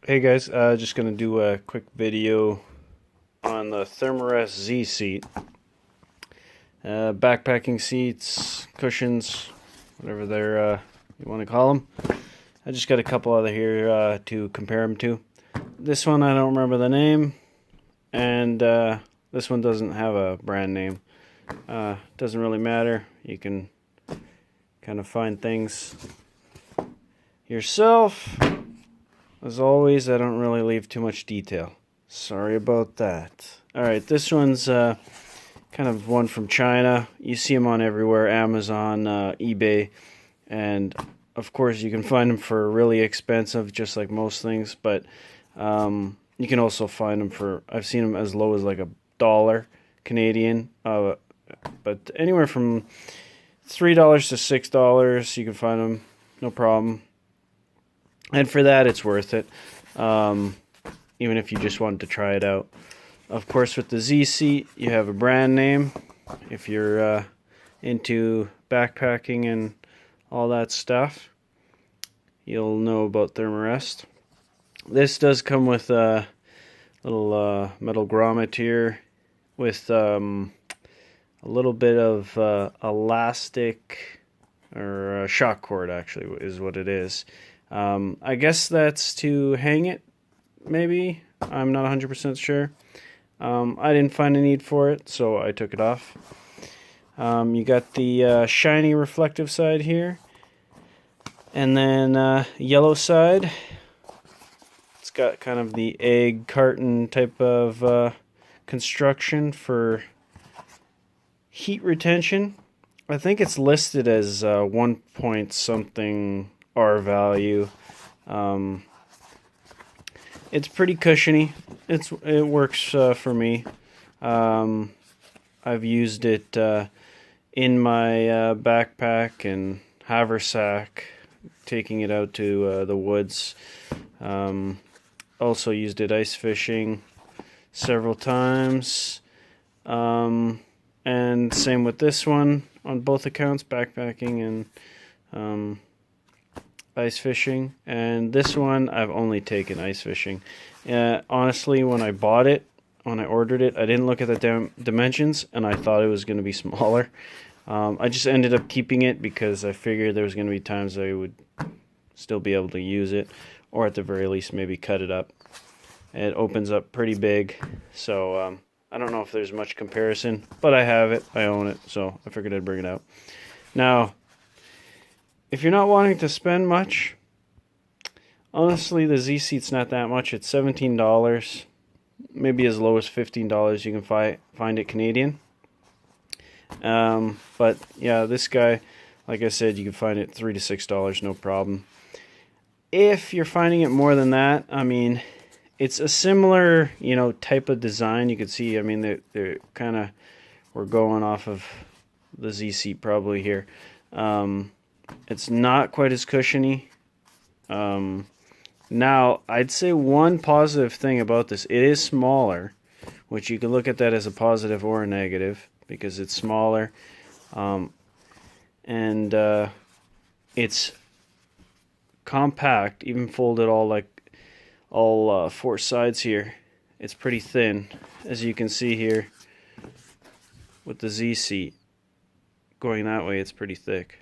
Hey guys, just gonna do a quick video on the Thermarest Z seat. Backpacking seats, cushions, whatever you want to call them. I just got a couple other here to compare them to. This one I don't remember the name, and this one doesn't have a brand name. Doesn't really matter. You can kind of find things yourself. As always, I don't really leave too much detail. Sorry about that. Alright, this one's kind of one from China. You see them on everywhere, Amazon, eBay, and of course you can find them for really expensive, just like most things, but you can also find them for, I've seen them as low as like $1 Canadian, but anywhere from $3 to $6 you can find them, no problem. And for that, it's worth it, even if you just wanted to try it out. Of course, with the Z seat, you have a brand name. If you're into backpacking and all that stuff, you'll know about Thermarest. This does come with a little metal grommet here with a little bit of elastic, or shock cord, actually, is what it is. I guess that's to hang it, maybe. I'm not 100% sure. I didn't find a need for it, so I took it off. You got the shiny reflective side here, and then yellow side. It's got kind of the egg carton type of construction for heat retention. I think it's listed as 1 point something R value. It's pretty cushiony. It works for me. I've used it in my backpack and haversack, taking it out to the woods. Also used it ice fishing several times. And same with this one on both accounts, backpacking and ice fishing. And this one I've only taken ice fishing. Honestly, when I bought it, when I ordered it, I didn't look at the dimensions, and I thought it was going to be smaller. I just ended up keeping it because I figured there was going to be times I would still be able to use it, or at the very least maybe cut it up. It opens up pretty big, so I don't know if there's much comparison, but I have it, I own it, so I figured I'd bring it out. Now, if you're not wanting to spend much, honestly, the Z seat's not that much. It's $17, maybe as low as $15 you can find it Canadian. But yeah, this guy, like I said, you can find it $3 to $6, no problem. If you're finding it more than that, I mean, it's a similar, type of design. You can see, I mean, they're kind of, we're going off of the Z seat probably here. It's not quite as cushiony. Now, I'd say one positive thing about this, it is smaller, which you can look at that as a positive or a negative, because it's smaller. And it's compact, even folded all four sides here. It's pretty thin, as you can see here with the Z seat. Going that way, it's pretty thick.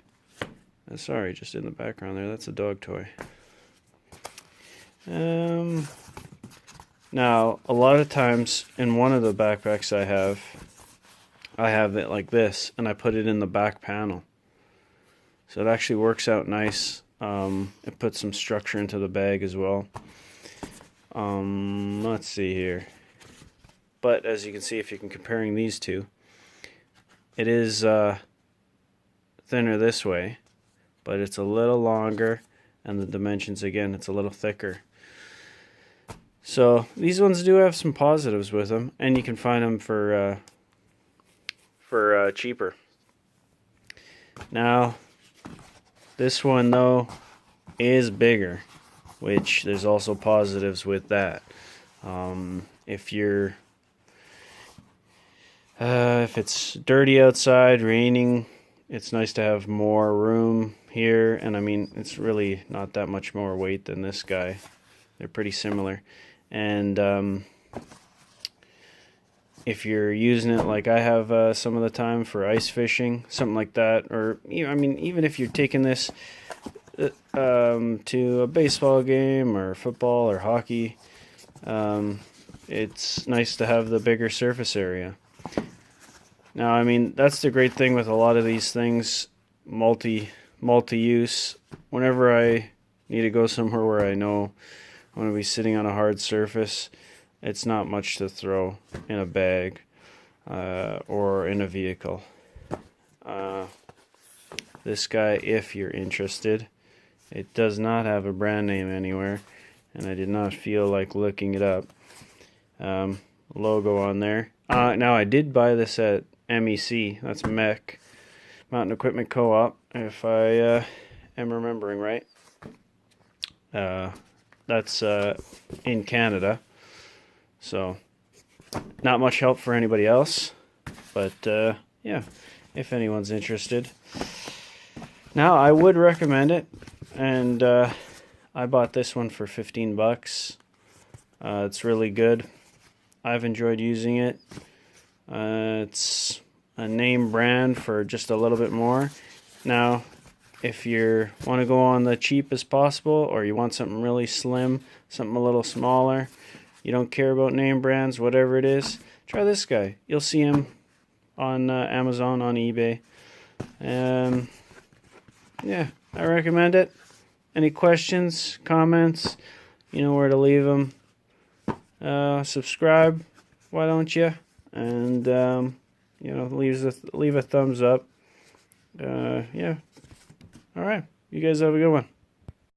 Sorry, just in the background there, that's a dog toy. Now, a lot of times in one of the backpacks I have it like this, and I put it in the back panel. So it actually works out nice. It puts some structure into the bag as well. Let's see here. But as you can see, if you're comparing these two, it is thinner this way, but it's a little longer, and the dimensions, again, it's a little thicker. So these ones do have some positives with them, and you can find them for cheaper. Now, this one though is bigger, which there's also positives with that. If it's dirty outside, raining, it's nice to have more room here, and I mean, it's really not that much more weight than this guy. They're pretty similar. And if you're using it like I have some of the time for ice fishing, something like that, or I mean, even if you're taking this to a baseball game or football or hockey, it's nice to have the bigger surface area. Now, I mean, that's the great thing with a lot of these things, multi-use. Whenever I need to go somewhere where I know I'm going to be sitting on a hard surface, it's not much to throw in a bag or in a vehicle. This guy, if you're interested, it does not have a brand name anywhere, and I did not feel like looking it up. Logo on there. Now, I did buy this at MEC, that's MEC, Mountain Equipment Co-op, if I am remembering right. That's in Canada, so not much help for anybody else, but yeah, if anyone's interested. Now, I would recommend it, and I bought this one for $15. It's really good. I've enjoyed using it. It's a name brand for just a little bit more. Now, if you want to go on the cheap as possible, or you want something really slim, something a little smaller, you don't care about name brands, whatever it is, try this guy. You'll see him on Amazon, on eBay. Yeah, I recommend it. Any questions, comments, you know where to leave them. Subscribe, why don't you? And you know, leave a thumbs up. Yeah. All right. You guys have a good one.